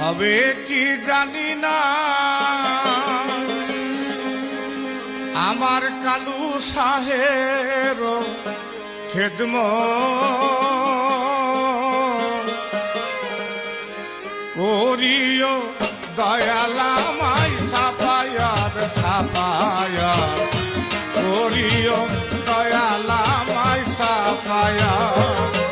হবে কি জানি না আমার কালু সাহের খেদমত করিও দয়ালামাই সাফায়াত সাফায়াত করিও দয়ালামাই সাফায়াত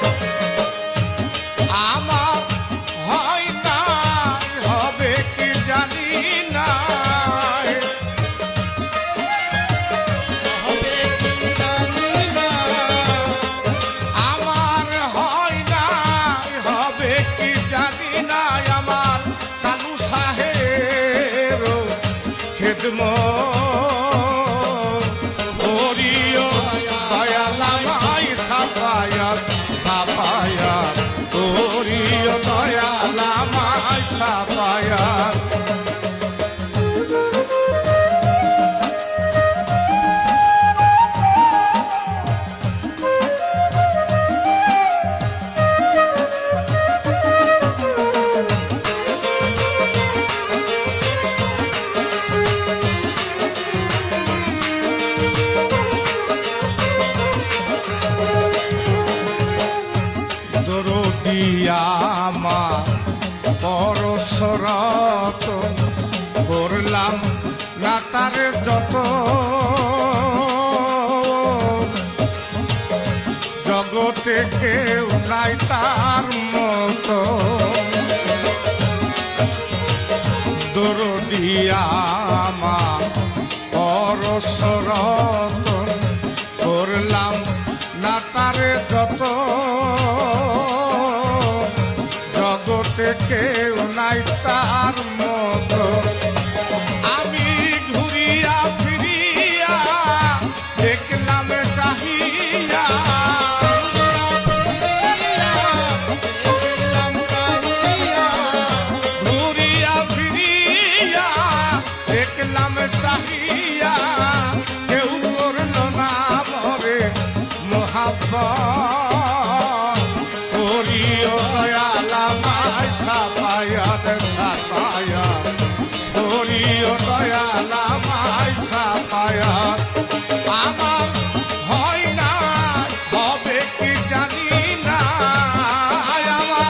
করিও দয়ালামাই সাফায়াত সাফায়াত করিও দয়ালামাই সাফায়াত আমার পরশরত করলাম না তার যত জগতে কেউ নাই তার মতো দরদিয়া আমার পরশরত করলাম না তার যত জগতে কেউ নাই তার মত